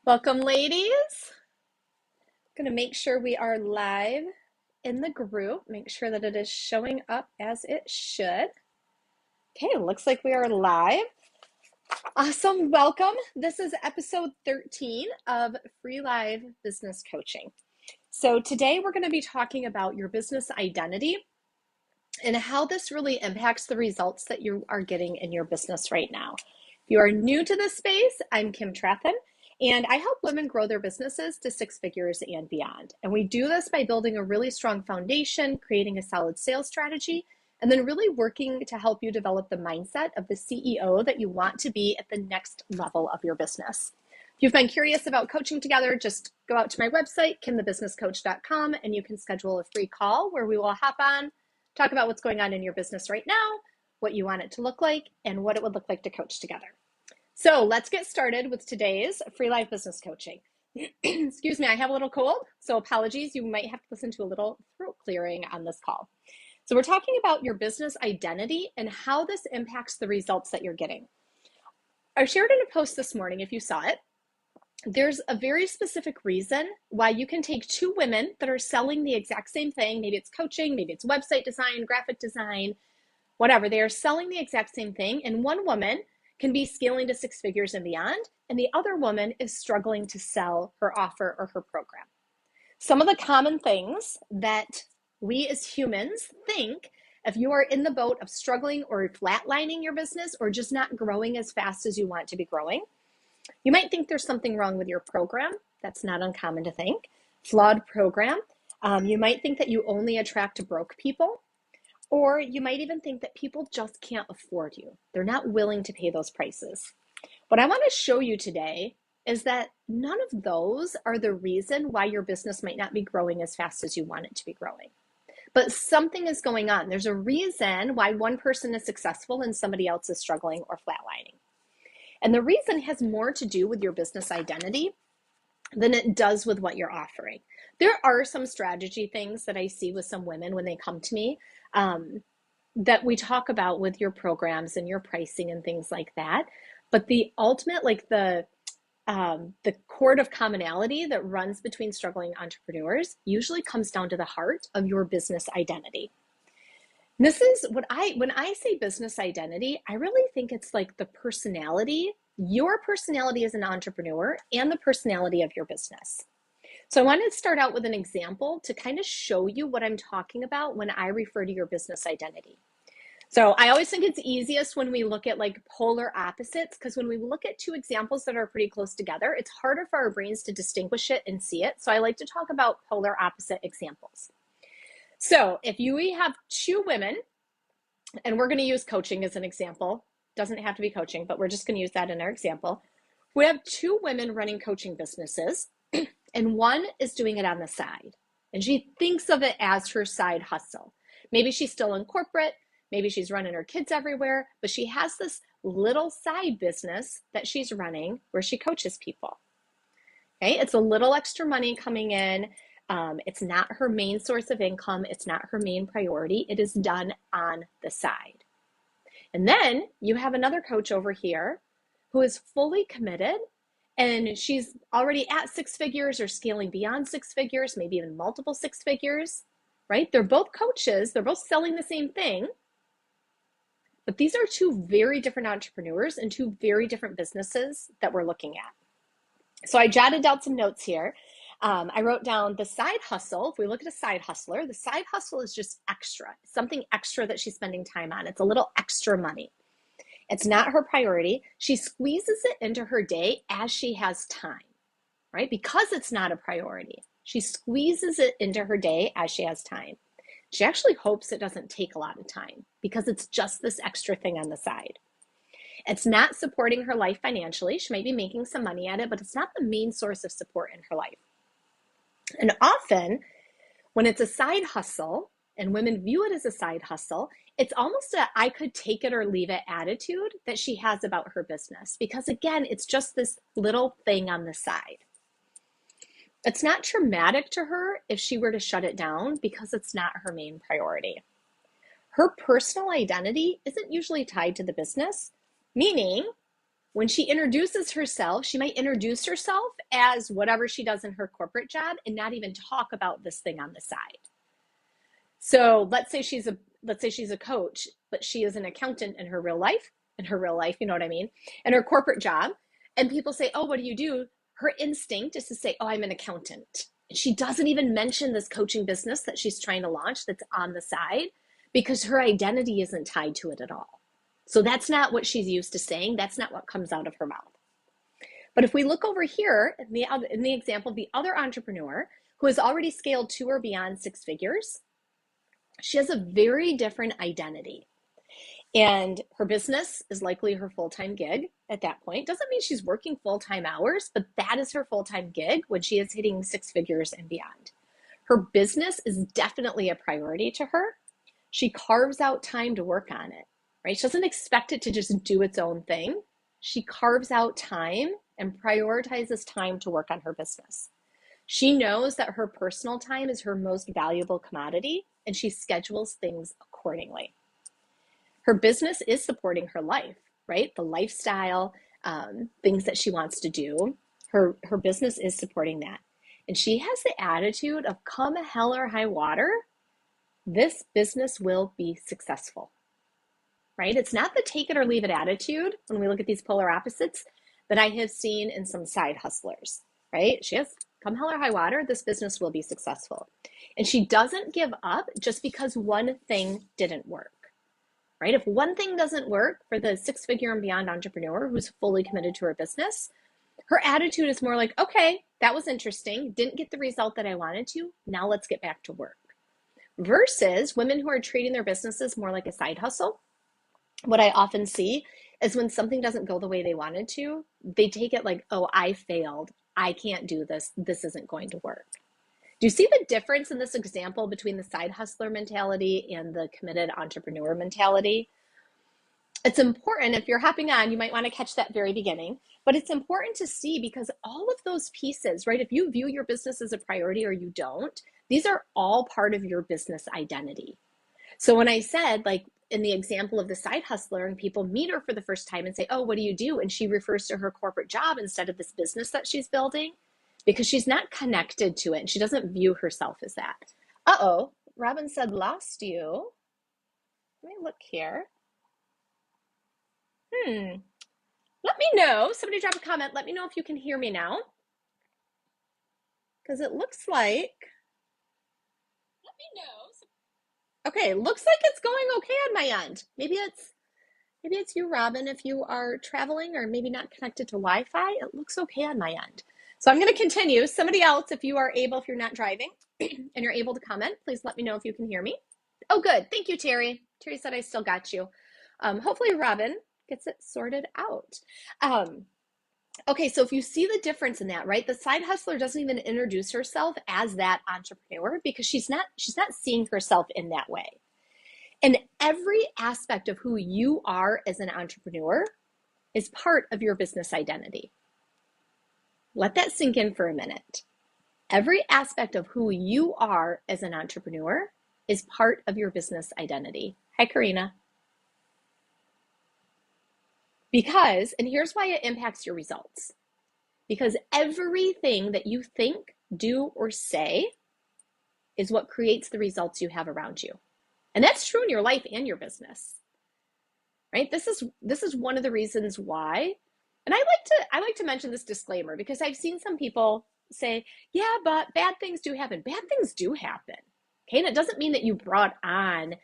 Welcome, ladies. I'm going to make sure we are live in the group. Make sure that it is showing up as it should. Okay, looks like we are live. Awesome. Welcome. This is episode 13 of Free Live Business Coaching. So today we're going to be talking about your business identity and how this really impacts the results that you are getting in your business right now. If you are new to this space, I'm Kim Trathen, and I help women grow their businesses to six figures and beyond. And we do this by building a really strong foundation, creating a solid sales strategy, and then really working to help you develop the mindset of the CEO that you want to be at the next level of your business. If you've been curious about coaching together, just go out to my website, kimthebusinesscoach.com, and you can schedule a free call where we will hop on, talk about what's going on in your business right now, what you want it to look like, and what it would look like to coach together. So let's get started with today's Free Live Business Coaching. Excuse me, I have a little cold, so apologies. You might have to listen to a little throat clearing on this call. So we're talking about your business identity and how this impacts the results that you're getting. I shared in a post this morning, if you saw it, there's a very specific reason why you can take two women that are selling the exact same thing. Maybe it's coaching, maybe it's website design, graphic design, whatever. They are selling the exact same thing. And one woman can be scaling to six figures and beyond, and the other woman is struggling to sell her offer or her program. Some of the common things that we as humans think if you are in the boat of struggling or flatlining your business or just not growing as fast as you want to be growing, you might think there's something wrong with your program. That's not uncommon to think. Flawed program. You might think that you only attract broke people. Or you might even think that people just can't afford you. They're not willing to pay those prices. What I want to show you today is that none of those are the reason why your business might not be growing as fast as you want it to be growing. But something is going on. There's a reason why one person is successful and somebody else is struggling or flatlining. And the reason has more to do with your business identity than it does with what you're offering. There are some strategy things that I see with some women when they come to me that we talk about with your programs and your pricing and things like that. But the ultimate, like the chord of commonality that runs between struggling entrepreneurs usually comes down to the heart of your business identity. This is when I say business identity, I really think it's like the personality, your personality as an entrepreneur and the personality of your business. So I wanted to start out with an example to kind of show you what I'm talking about when I refer to your business identity. So I always think it's easiest when we look at like polar opposites, because when we look at two examples that are pretty close together, it's harder for our brains to distinguish it and see it. So I like to talk about polar opposite examples. So if we have two women, and we're going to use coaching as an example, doesn't have to be coaching, but we're just going to use that in our example. We have two women running coaching businesses, and one is doing it on the side, and she thinks of it as her side hustle. Maybe she's still in corporate, maybe she's running her kids everywhere, but she has this little side business that she's running where she coaches people. Okay, it's a little extra money coming in. It's not her main source of income. It's not her main priority. It is done on the side. And then you have another coach over here who is fully committed, and she's already at six figures or scaling beyond six figures, maybe even multiple six figures, right? They're both coaches. They're both selling the same thing. But these are two very different entrepreneurs and two very different businesses that we're looking at. So I jotted down some notes here. I wrote down the side hustle. If we look at a side hustler, the side hustle is just extra, something extra that she's spending time on. It's a little extra money. It's not her priority. She squeezes it into her day as she has time, right? Because it's not a priority. She squeezes it into her day as she has time. She actually hopes it doesn't take a lot of time because it's just this extra thing on the side. It's not supporting her life financially. She might be making some money at it, but it's not the main source of support in her life. And often when it's a side hustle and women view it as a side hustle, it's almost a I could take it or leave it attitude that she has about her business. Because again, it's just this little thing on the side. It's not traumatic to her if she were to shut it down because it's not her main priority. Her personal identity isn't usually tied to the business, meaning When she introduces herself, she might introduce herself as whatever she does in her corporate job and not even talk about this thing on the side. So let's say she's a coach, but she is an accountant in her real life, you know what I mean, in her corporate job. And people say, oh, what do you do? Her instinct is to say, oh, I'm an accountant. And she doesn't even mention this coaching business that she's trying to launch that's on the side because her identity isn't tied to it at all. So that's not what she's used to saying. That's not what comes out of her mouth. But if we look over here in the example of the other entrepreneur who has already scaled to or beyond 6 figures, she has a very different identity. And her business is likely her full-time gig at that point. Doesn't mean she's working full-time hours, but that is her full-time gig when she is hitting 6 figures and beyond. Her business is definitely a priority to her. She carves out time to work on it, right? She doesn't expect it to just do its own thing. She carves out time and prioritizes time to work on her business. She knows that her personal time is her most valuable commodity, and she schedules things accordingly. Her business is supporting her life, right? The lifestyle, things that she wants to do, her business is supporting that. And she has the attitude of come hell or high water, this business will be successful, right? It's not the take it or leave it attitude when we look at these polar opposites that I have seen in some side hustlers, right? She has come hell or high water, this business will be successful. And she doesn't give up just because one thing didn't work. Right? If one thing doesn't work for the 6-figure and beyond entrepreneur who's fully committed to her business, her attitude is more like, okay, that was interesting. Didn't get the result that I wanted to. Now let's get back to work. Versus women who are treating their businesses more like a side hustle. What I often see is when something doesn't go the way they wanted to, they take it like, oh, I failed. I can't do this. This isn't going to work. Do you see the difference in this example between the side hustler mentality and the committed entrepreneur mentality? It's important, if you're hopping on, you might want to catch that very beginning, but it's important to see because all of those pieces, right? If you view your business as a priority or you don't, these are all part of your business identity. So when I said, like in the example of the side hustler, and people meet her for the first time and say, oh, what do you do? And she refers to her corporate job instead of this business that she's building, because she's not connected to it and she doesn't view herself as that. Uh-oh, Robin said, lost you. Let me look here. Let me know. Somebody drop a comment. Let me know if you can hear me now. Because it looks like, let me know. Okay, looks like it's going okay on my end. Maybe it's you, Robin, if you are traveling or maybe not connected to Wi-Fi. It looks okay on my end. So I'm going to continue. Somebody else, if you are able, if you're not driving and you're able to comment, please let me know if you can hear me. Oh, good. Thank you, Terry. Terry said I still got you. Hopefully Robin gets it sorted out. Okay, so if you see the difference in that, right? The side hustler doesn't even introduce herself as that entrepreneur because she's not seeing herself in that way. And every aspect of who you are as an entrepreneur is part of your business identity. Let that sink in for a minute. Every aspect of who you are as an entrepreneur is part of your business identity. Hi, Karina. Because, and here's why it impacts your results. Because everything that you think, do, or say is what creates the results you have around you. And that's true in your life and your business, right? This is one of the reasons why, and I like to mention this disclaimer because I've seen some people say, yeah, but bad things do happen. Bad things do happen, okay? And it doesn't mean that you brought on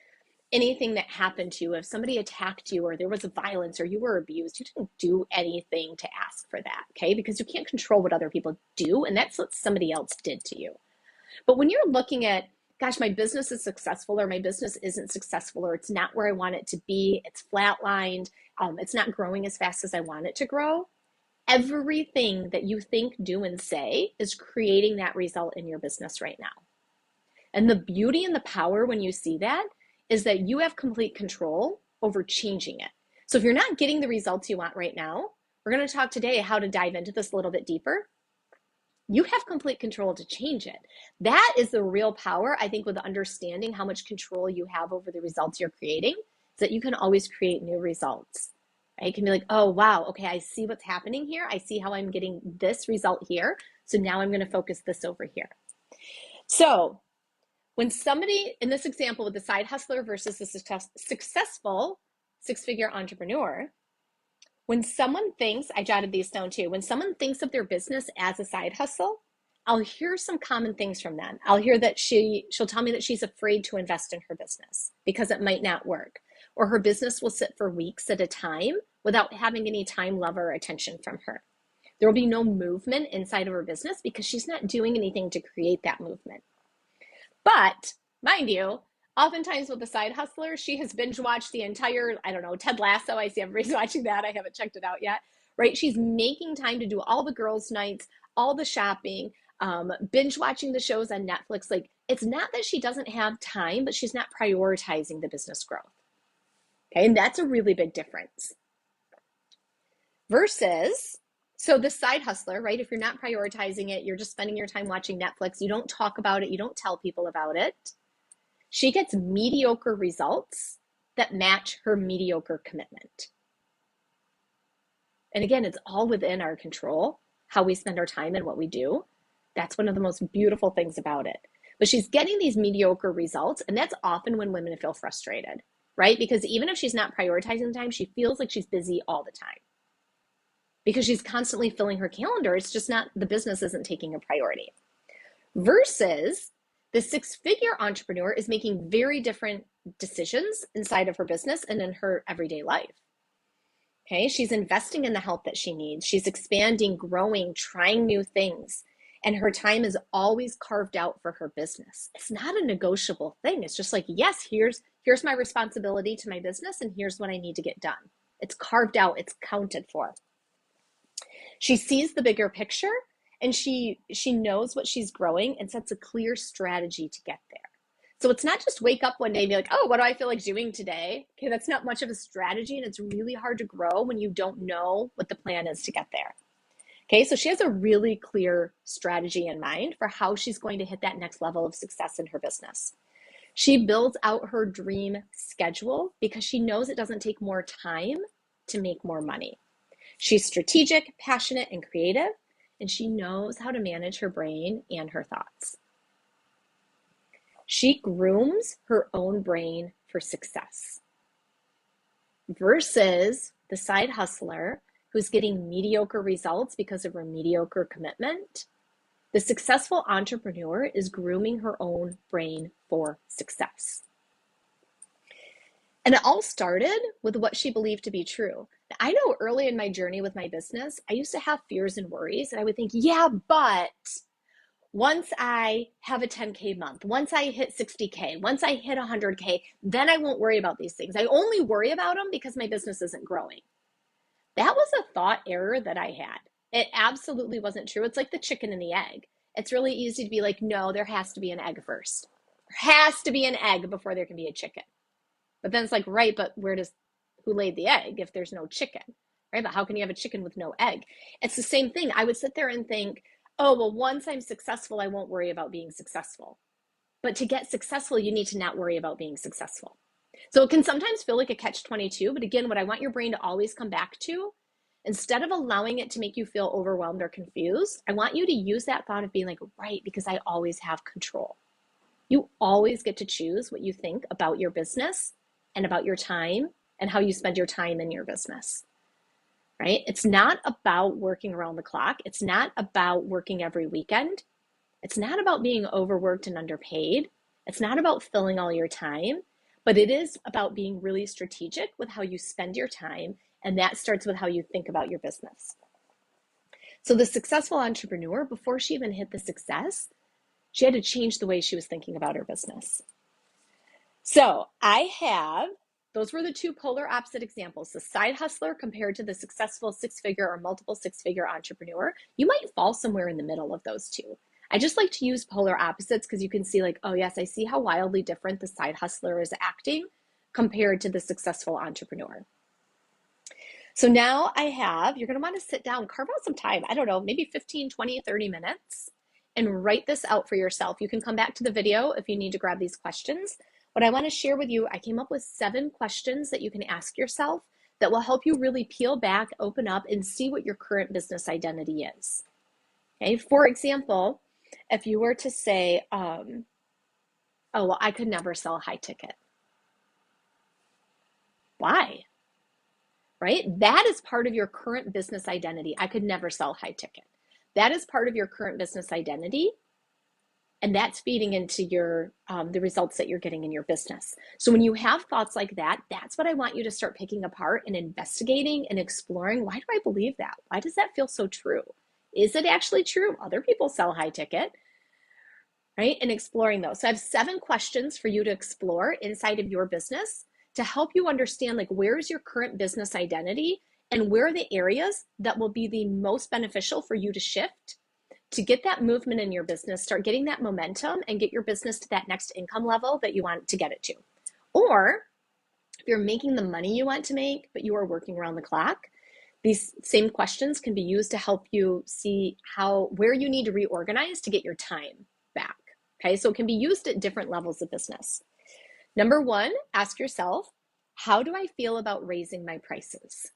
anything that happened to you. If somebody attacked you or there was violence or you were abused, you didn't do anything to ask for that, okay? Because you can't control what other people do, and that's what somebody else did to you. But when you're looking at, gosh, my business is successful or my business isn't successful or it's not where I want it to be, it's flatlined, it's not growing as fast as I want it to grow, everything that you think, do, and say is creating that result in your business right now. And the beauty and the power when you see that is that you have complete control over changing it. So if you're not getting the results you want right now, we're going to talk today how to dive into this a little bit deeper. You have complete control to change it. That is the real power, I think, with understanding how much control you have over the results you're creating, is that you can always create new results. right? It can be like, oh, wow, okay, I see what's happening here. I see how I'm getting this result here. So now I'm going to focus this over here. So when somebody, in this example with the side hustler versus the successful six-figure entrepreneur, when someone thinks, I jotted these down too, when someone thinks of their business as a side hustle, I'll hear some common things from them. I'll hear that she'll tell me that she's afraid to invest in her business because it might not work, or her business will sit for weeks at a time without having any time, love, or attention from her. There will be no movement inside of her business because she's not doing anything to create that movement. But mind you, oftentimes with the side hustler, she has binge watched the entire, I don't know, Ted Lasso. I see everybody's watching that. I haven't checked it out yet, right? She's making time to do all the girls' nights, all the shopping, binge watching the shows on Netflix. Like, it's not that she doesn't have time, but she's not prioritizing the business growth. Okay, and that's a really big difference. Versus, so the side hustler, right? If you're not prioritizing it, you're just spending your time watching Netflix, you don't talk about it, you don't tell people about it. She gets mediocre results that match her mediocre commitment. And again, it's all within our control, how we spend our time and what we do. That's one of the most beautiful things about it. But she's getting these mediocre results, and that's often when women feel frustrated, right? Because even if she's not prioritizing the time, she feels like she's busy all the time because she's constantly filling her calendar. It's just not, the business isn't taking a priority. Versus the six-figure entrepreneur is making very different decisions inside of her business and in her everyday life. Okay, she's investing in the help that she needs. She's expanding, growing, trying new things. And her time is always carved out for her business. It's not a negotiable thing. It's just like, yes, here's my responsibility to my business, and here's what I need to get done. It's carved out, it's counted for. She sees the bigger picture, and she knows what she's growing and sets a clear strategy to get there. So it's not just wake up one day and be like, oh, what do I feel like doing today? Okay, that's not much of a strategy, and it's really hard to grow when you don't know what the plan is to get there. Okay, so she has a really clear strategy in mind for how she's going to hit that next level of success in her business. She builds out her dream schedule because she knows it doesn't take more time to make more money. She's strategic, passionate, and creative, and she knows how to manage her brain and her thoughts. She grooms her own brain for success versus the side hustler who's getting mediocre results because of her mediocre commitment. The successful entrepreneur is grooming her own brain for success. And it all started with what she believed to be true. I know early in my journey with my business, I used to have fears and worries, and I would think, yeah, but once I have a 10K month, once I hit 60K, once I hit 100K, then I won't worry about these things. I only worry about them because my business isn't growing. That was a thought error that I had. It absolutely wasn't true. It's like the chicken and the egg. It's really easy to be like, no, there has to be an egg first. There has to be an egg before there can be a chicken. But then it's like, right, but who laid the egg if there's no chicken, right? But how can you have a chicken with no egg? It's the same thing. I would sit there and think, oh, well, once I'm successful, I won't worry about being successful. But to get successful, you need to not worry about being successful. So it can sometimes feel like a catch-22, but again, what I want your brain to always come back to, instead of allowing it to make you feel overwhelmed or confused, I want you to use that thought of being like, right, because I always have control. You always get to choose what you think about your business and about your time and how you spend your time in your business, right? It's not about working around the clock. It's not about working every weekend. It's not about being overworked and underpaid. It's not about filling all your time, but it is about being really strategic with how you spend your time, and that starts with how you think about your business. So the successful entrepreneur, before she even hit the success, she had to change the way she was thinking about her business. So those were the two polar opposite examples, the side hustler compared to the successful six-figure or multiple six-figure entrepreneur. You might fall somewhere in the middle of those two. I just like to use polar opposites because you can see like, oh yes, I see how wildly different the side hustler is acting compared to the successful entrepreneur. So now you're going to want to sit down, carve out some time, I don't know, maybe 15, 20, 30 minutes and write this out for yourself. You can come back to the video if you need to grab these questions. What I want to share with you, I came up with 7 questions that you can ask yourself that will help you really peel back, open up, and see what your current business identity is. Okay, for example, if you were to say, oh, well, I could never sell high ticket. Why? Right? That is part of your current business identity. I could never sell high ticket. That is part of your current business identity. And that's feeding into your the results that you're getting in your business. So when you have thoughts like that, that's what I want you to start picking apart and investigating and exploring. Why do I believe that? Why does that feel so true? Is it actually true? Other people sell high ticket, right? And exploring those. So I have 7 questions for you to explore inside of your business to help you understand, like, where is your current business identity and where are the areas that will be the most beneficial for you to shift to get that movement in your business, start getting that momentum and get your business to that next income level that you want to get it to. Or if you're making the money you want to make, but you are working around the clock, these same questions can be used to help you see where you need to reorganize to get your time back. Okay, so it can be used at different levels of business. Number 1, ask yourself, how do I feel about raising my prices?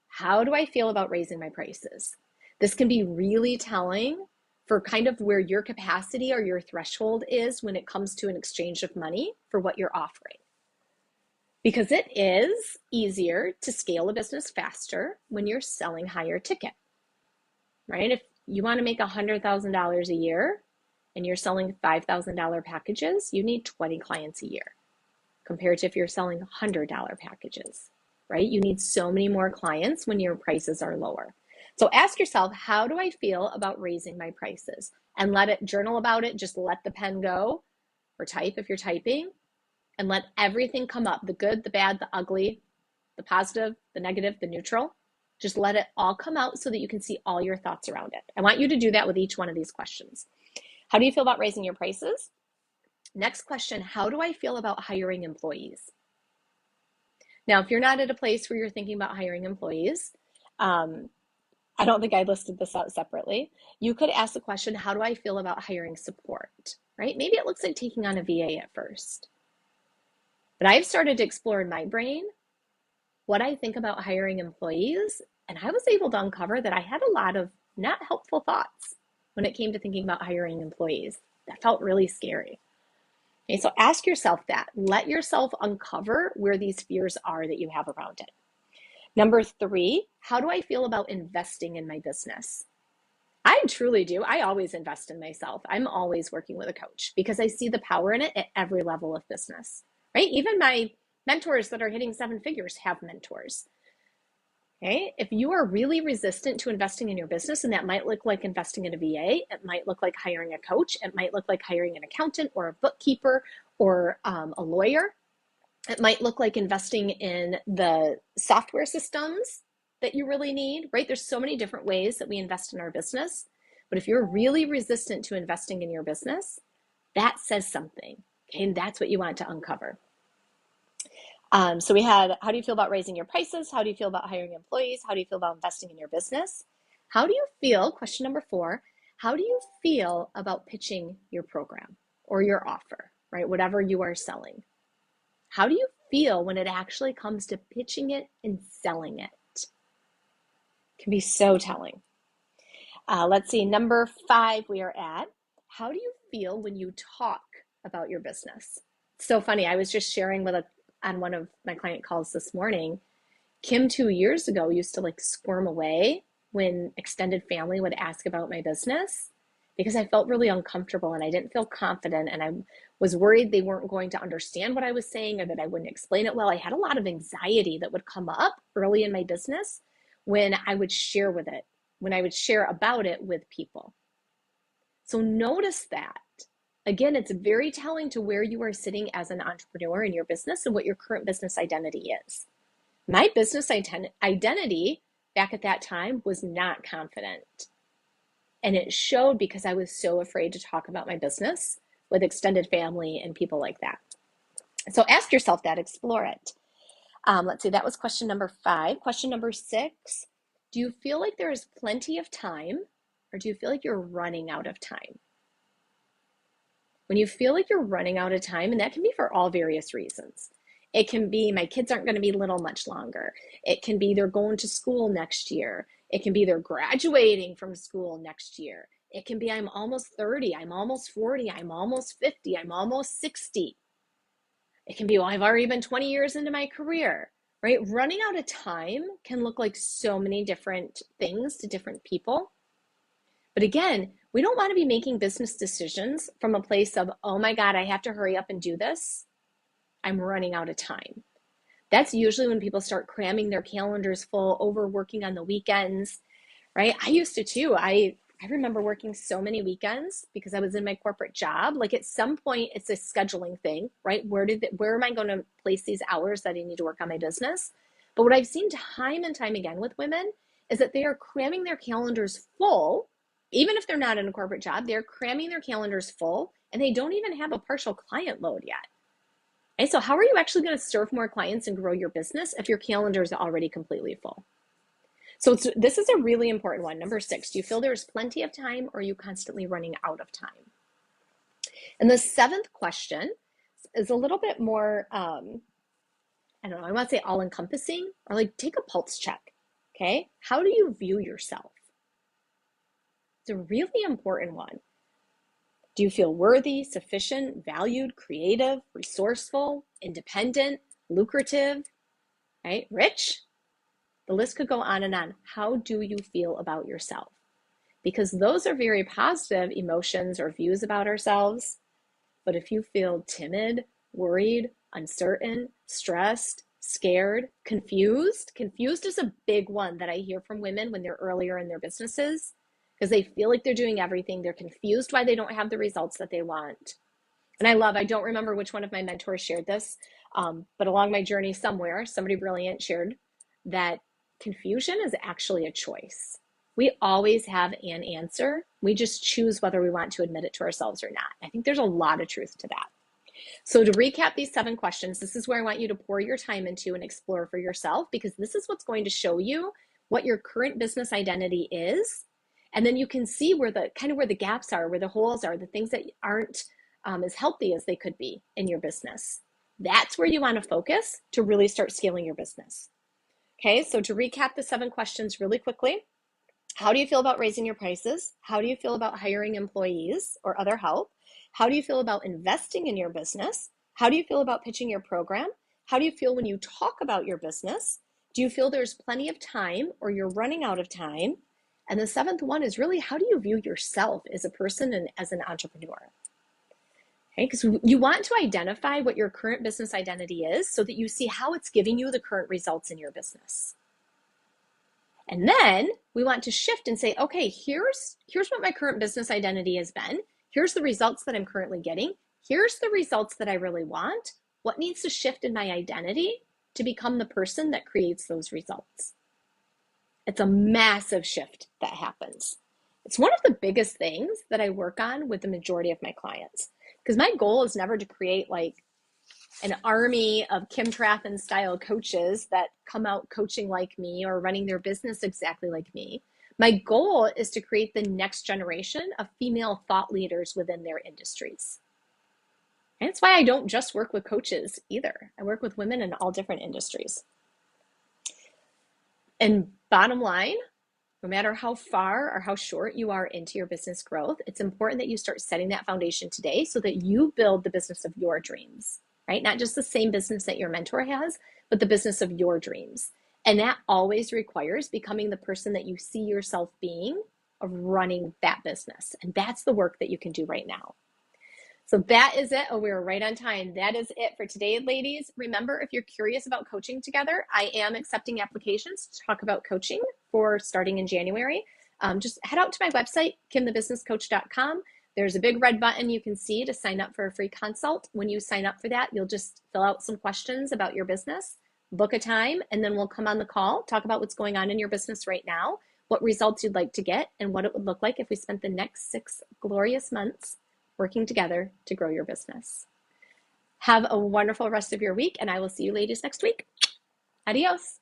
How do I feel about raising my prices? This can be really telling for kind of where your capacity or your threshold is when it comes to an exchange of money for what you're offering. Because it is easier to scale a business faster when you're selling higher ticket, right? If you want to make $100,000 a year and you're selling $5,000 packages, you need 20 clients a year compared to if you're selling $100 packages, right? You need so many more clients when your prices are lower. So ask yourself, how do I feel about raising my prices? And let it journal about it. Just let the pen go, or type if you're typing, and let everything come up, the good, the bad, the ugly, the positive, the negative, the neutral. Just let it all come out so that you can see all your thoughts around it. I want you to do that with each one of these questions. How do you feel about raising your prices? Next question, how do I feel about hiring employees? Now, if you're not at a place where you're thinking about hiring employees, I don't think I listed this out separately. You could ask the question, how do I feel about hiring support, right? Maybe it looks like taking on a VA at first. But I've started to explore in my brain what I think about hiring employees, and I was able to uncover that I had a lot of not helpful thoughts when it came to thinking about hiring employees. That felt really scary. Okay, so ask yourself that. Let yourself uncover where these fears are that you have around it. Number 3, how do I feel about investing in my business? I truly do. I always invest in myself. I'm always working with a coach because I see the power in it at every level of business, right? Even my mentors that are hitting 7 figures have mentors. Okay, if you are really resistant to investing in your business, and that might look like investing in a VA, it might look like hiring a coach, it might look like hiring an accountant or a bookkeeper or a lawyer. It might look like investing in the software systems that you really need, right? There's so many different ways that we invest in our business. But if you're really resistant to investing in your business, that says something, okay? And that's what you want to uncover. So we had, how do you feel about raising your prices? How do you feel about hiring employees? How do you feel about investing in your business? How do you feel, question number 4, how do you feel about pitching your program or your offer, right? Whatever you are selling. How do you feel when it actually comes to pitching it and selling it? It can be so telling. Let's see, number 5 we are at. How do you feel when you talk about your business? It's so funny. I was just sharing on one of my client calls this morning. Kim 2 years ago used to like squirm away when extended family would ask about my business because I felt really uncomfortable and I didn't feel confident and I was worried they weren't going to understand what I was saying or that I wouldn't explain it well. I had a lot of anxiety that would come up early in my business when I would share about it with people. So notice that. Again, it's very telling to where you are sitting as an entrepreneur in your business and what your current business identity is. My business identity back at that time was not confident. And it showed because I was so afraid to talk about my business with extended family and people like that. So ask yourself that, explore it. Let's see, that was question number 5. Question number 6, do you feel like there is plenty of time or do you feel like you're running out of time? When you feel like you're running out of time, and that can be for all various reasons. It can be my kids aren't going to be little much longer. It can be they're going to school next year. It can be they're graduating from school next year. It can be I'm almost 30, I'm almost 40, I'm almost 50, I'm almost 60. It can be, well, I've already been 20 years into my career, right? Running out of time can look like so many different things to different people. But again, we don't want to be making business decisions from a place of, oh my God, I have to hurry up and do this. I'm running out of time. That's usually when people start cramming their calendars full, overworking on the weekends, right? I used to too. I remember working so many weekends because I was in my corporate job. Like at some point, it's a scheduling thing, right? Where am I going to place these hours that I need to work on my business? But what I've seen time and time again with women is that they are cramming their calendars full. Even if they're not in a corporate job, they're cramming their calendars full and they don't even have a partial client load yet. And so how are you actually going to serve more clients and grow your business if your calendar is already completely full? So this is a really important one. Number 6, do you feel there's plenty of time or are you constantly running out of time? And the 7th question is a little bit more, I don't know, I want to say all encompassing or like take a pulse check. Okay. How do you view yourself? It's a really important one. Do you feel worthy, sufficient, valued, creative, resourceful, independent, lucrative, right? Rich? The list could go on and on. How do you feel about yourself? Because those are very positive emotions or views about ourselves. But if you feel timid, worried, uncertain, stressed, scared, confused is a big one that I hear from women when they're earlier in their businesses because they feel like they're doing everything. They're confused why they don't have the results that they want. And I don't remember which one of my mentors shared this, but along my journey somewhere, somebody brilliant shared that confusion is actually a choice. We always have an answer. We just choose whether we want to admit it to ourselves or not. I think there's a lot of truth to that. So to recap these 7 questions, this is where I want you to pour your time into and explore for yourself, because this is what's going to show you what your current business identity is. And then you can see where the gaps are, where the holes are, the things that aren't as healthy as they could be in your business. That's where you want to focus to really start scaling your business. Okay, so to recap the 7 questions really quickly, how do you feel about raising your prices? How do you feel about hiring employees or other help? How do you feel about investing in your business? How do you feel about pitching your program? How do you feel when you talk about your business? Do you feel there's plenty of time or you're running out of time? And the 7th one is really, how do you view yourself as a person and as an entrepreneur? Okay, because you want to identify what your current business identity is so that you see how it's giving you the current results in your business. And then we want to shift and say, okay, here's what my current business identity has been. Here's the results that I'm currently getting. Here's the results that I really want. What needs to shift in my identity to become the person that creates those results? It's a massive shift that happens. It's one of the biggest things that I work on with the majority of my clients, because my goal is never to create like an army of Kim Trafton style coaches that come out coaching like me or running their business exactly like me. My goal is to create the next generation of female thought leaders within their industries. And that's why I don't just work with coaches either. I work with women in all different industries. And bottom line, no matter how far or how short you are into your business growth, it's important that you start setting that foundation today so that you build the business of your dreams, right? Not just the same business that your mentor has, but the business of your dreams. And that always requires becoming the person that you see yourself being of running that business. And that's the work that you can do right now. So that is it. Oh, we were right on time. That is it for today, ladies. Remember, if you're curious about coaching together, I am accepting applications to talk about coaching for starting in January. Just head out to my website, kimthebusinesscoach.com. There's a big red button you can see to sign up for a free consult. When you sign up for that, you'll just fill out some questions about your business, book a time, and then we'll come on the call, talk about what's going on in your business right now, what results you'd like to get, and what it would look like if we spent the next 6 glorious months working together to grow your business. Have a wonderful rest of your week, and I will see you ladies next week. Adios.